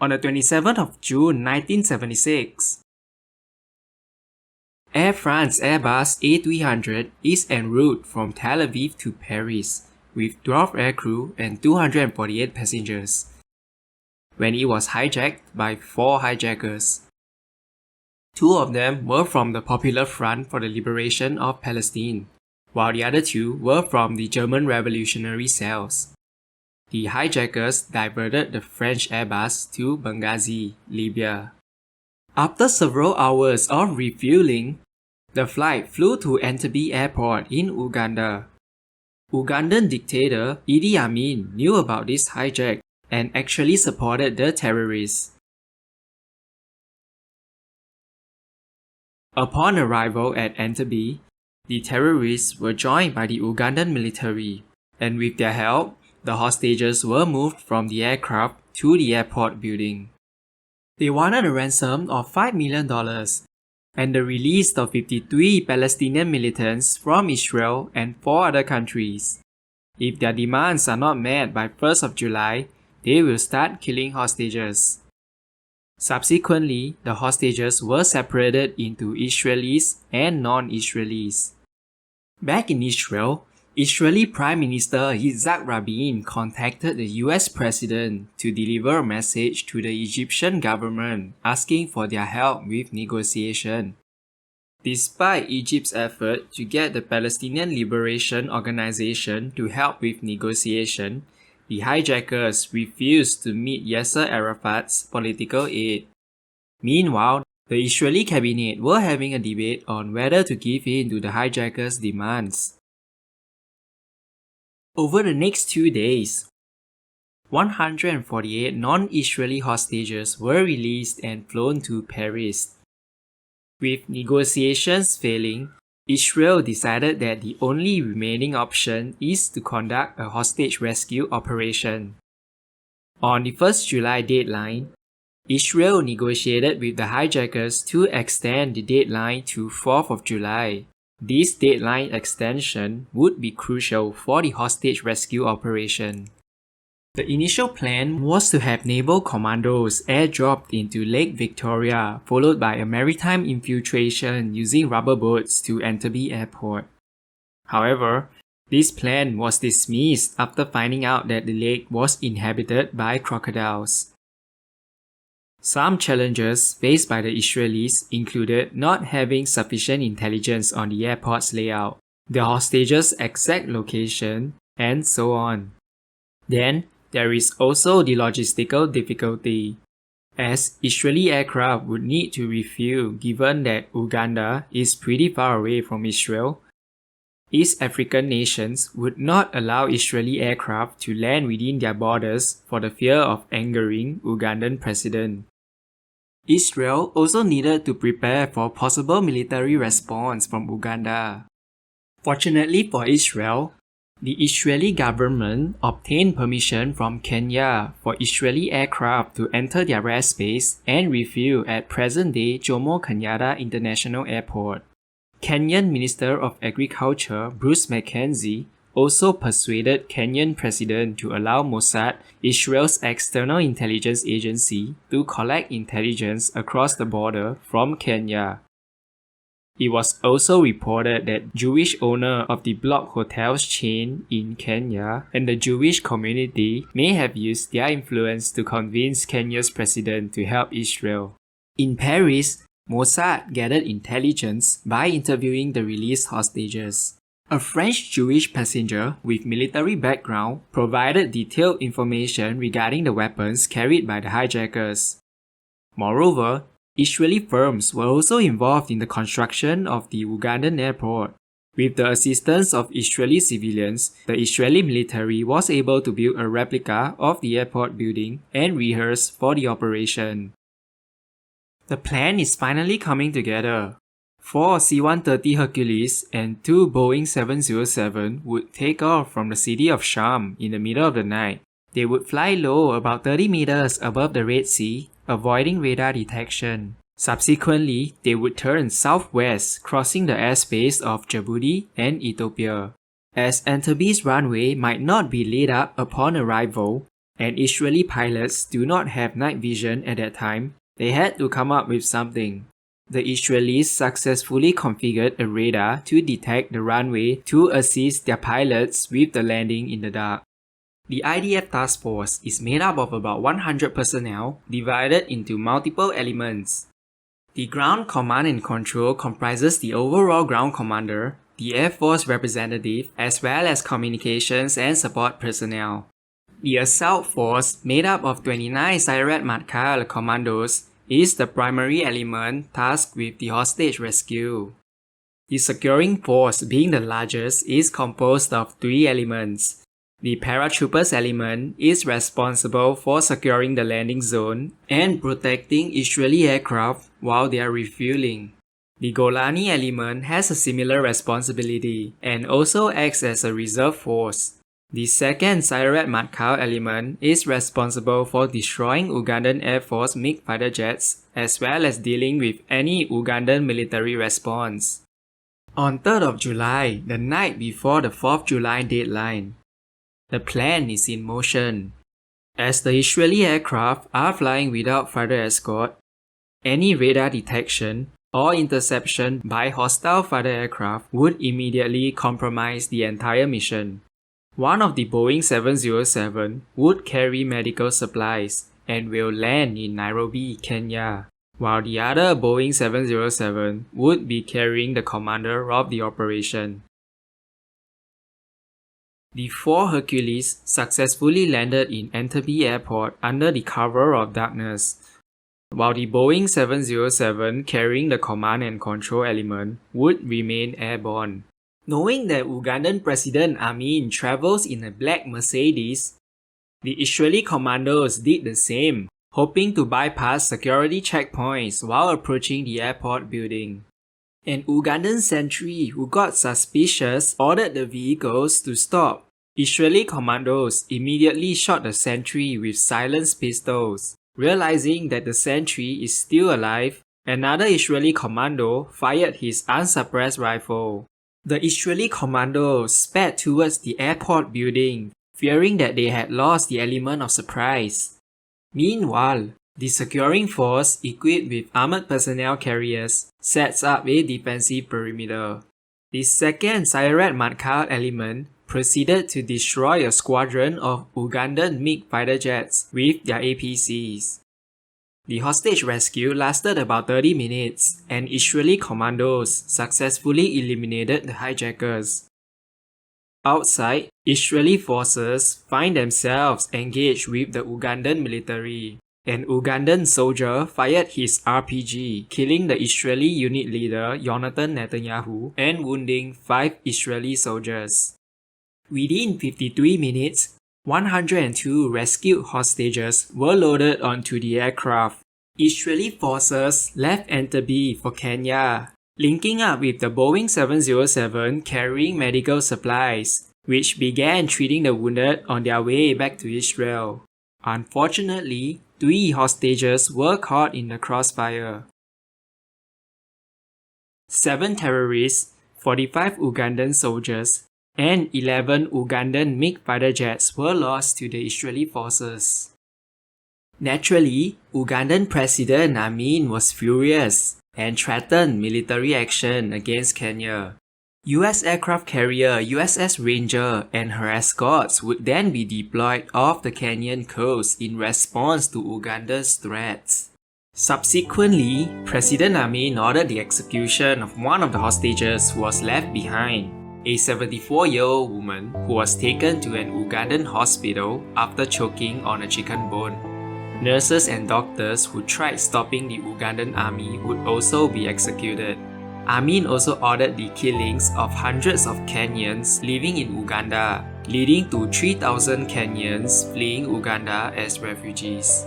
on the 27th of June 1976. Air France Airbus A300 is en route from Tel Aviv to Paris with 12 aircrew and 248 passengers, when it was hijacked by 4 hijackers. 2 of them were from the Popular Front for the Liberation of Palestine, while the other 2 were from the German Revolutionary Cells. The hijackers diverted the French Airbus to Benghazi, Libya. After several hours of refueling, the flight flew to Entebbe Airport in Uganda. Ugandan dictator Idi Amin knew about this hijack and actually supported the terrorists. Upon arrival at Entebbe, the terrorists were joined by the Ugandan military, and with their help, the hostages were moved from the aircraft to the airport building. They wanted a ransom of $5 million and the release of 53 Palestinian militants from Israel and 4 other countries. If their demands are not met by 1st of July, they will start killing hostages. Subsequently, the hostages were separated into Israelis and non-Israelis. Back in Israel, Israeli Prime Minister Yitzhak Rabin contacted the US President to deliver a message to the Egyptian government asking for their help with negotiation. Despite Egypt's effort to get the Palestinian Liberation Organization to help with negotiation, the hijackers refused to meet Yasser Arafat's political aid. Meanwhile, the Israeli cabinet were having a debate on whether to give in to the hijackers' demands. Over the next 2 days, 148 non-Israeli hostages were released and flown to Paris. With negotiations failing, Israel decided that the only remaining option is to conduct a hostage rescue operation. On the 1st July deadline, Israel negotiated with the hijackers to extend the deadline to 4th of July. This deadline extension would be crucial for the hostage rescue operation. The initial plan was to have naval commandos airdropped into Lake Victoria, followed by a maritime infiltration using rubber boats to Entebbe Airport. However, this plan was dismissed after finding out that the lake was inhabited by crocodiles. Some challenges faced by the Israelis included not having sufficient intelligence on the airport's layout, the hostages' exact location, and so on. Then, there is also the logistical difficulty, as Israeli aircraft would need to refuel given that Uganda is pretty far away from Israel. East African nations would not allow Israeli aircraft to land within their borders for the fear of angering Ugandan president. Israel also needed to prepare for possible military response from Uganda. Fortunately for Israel, the Israeli government obtained permission from Kenya for Israeli aircraft to enter their airspace and refuel at present-day Jomo Kenyatta International Airport. Kenyan Minister of Agriculture Bruce Mackenzie also persuaded Kenyan president to allow Mossad, Israel's external intelligence agency, to collect intelligence across the border from Kenya. It was also reported that Jewish owner of the Block Hotels chain in Kenya and the Jewish community may have used their influence to convince Kenya's president to help Israel. In Paris, Mossad gathered intelligence by interviewing the released hostages. A French Jewish passenger with military background provided detailed information regarding the weapons carried by the hijackers. Moreover, Israeli firms were also involved in the construction of the Ugandan airport. With the assistance of Israeli civilians, the Israeli military was able to build a replica of the airport building and rehearse for the operation. The plan is finally coming together. 4 C-130 Hercules and 2 Boeing 707 would take off from the city of Sham in the middle of the night. They would fly low about 30 meters above the Red Sea, avoiding radar detection. Subsequently, they would turn southwest, crossing the airspace of Djibouti and Ethiopia. As Entebbe's runway might not be lit up upon arrival, and Israeli pilots do not have night vision at that time, they had to come up with something. The Israelis successfully configured a radar to detect the runway to assist their pilots with the landing in the dark. The IDF task force is made up of about 100 personnel divided into multiple elements. The ground command and control comprises the overall ground commander, the Air Force representative, as well as communications and support personnel. The assault force, made up of 29 Sayeret Matkal commandos, is the primary element tasked with the hostage rescue. The securing force, being the largest, is composed of 3 elements. The paratroopers element is responsible for securing the landing zone and protecting Israeli aircraft while they are refueling. The Golani element has a similar responsibility and also acts as a reserve force. The second Sayeret Matkal element is responsible for destroying Ugandan Air Force MiG fighter jets as well as dealing with any Ugandan military response. On 3rd of July, the night before the 4th July deadline, the plan is in motion. As the Israeli aircraft are flying without fighter escort, any radar detection or interception by hostile fighter aircraft would immediately compromise the entire mission. One of the Boeing 707 would carry medical supplies and will land in Nairobi, Kenya, while the other Boeing 707 would be carrying the commander of the operation. The 4 Hercules successfully landed in Entebbe Airport under the cover of darkness, while the Boeing 707 carrying the command and control element would remain airborne. Knowing that Ugandan President Amin travels in a black Mercedes, the Israeli commandos did the same, hoping to bypass security checkpoints while approaching the airport building. An Ugandan sentry who got suspicious ordered the vehicles to stop. Israeli commandos immediately shot the sentry with silenced pistols. Realizing that the sentry is still alive, another Israeli commando fired his unsuppressed rifle. The Israeli commandos sped towards the airport building, fearing that they had lost the element of surprise. Meanwhile, the securing force, equipped with armored personnel carriers, sets up a defensive perimeter. The second Sayeret Matkal element proceeded to destroy a squadron of Ugandan MiG fighter jets with their APCs. The hostage rescue lasted about 30 minutes, and Israeli commandos successfully eliminated the hijackers. Outside, Israeli forces find themselves engaged with the Ugandan military. An Ugandan soldier fired his RPG, killing the Israeli unit leader Yonatan Netanyahu and wounding 5 Israeli soldiers. Within 53 minutes, 102 rescued hostages were loaded onto the aircraft. Israeli forces left Entebbe for Kenya, linking up with the Boeing 707 carrying medical supplies, which began treating the wounded on their way back to Israel. Unfortunately, 3 hostages were caught in the crossfire. 7 terrorists, 45 Ugandan soldiers, and 11 Ugandan MiG fighter jets were lost to the Israeli forces. Naturally, Ugandan President Amin was furious and threatened military action against Kenya. US aircraft carrier USS Ranger and her escorts would then be deployed off the Kenyan coast in response to Uganda's threats. Subsequently, President Amin ordered the execution of one of the hostages who was left behind, a 74-year-old woman who was taken to an Ugandan hospital after choking on a chicken bone. Nurses and doctors who tried stopping the Ugandan army would also be executed. Amin also ordered the killings of hundreds of Kenyans living in Uganda, leading to 3,000 Kenyans fleeing Uganda as refugees.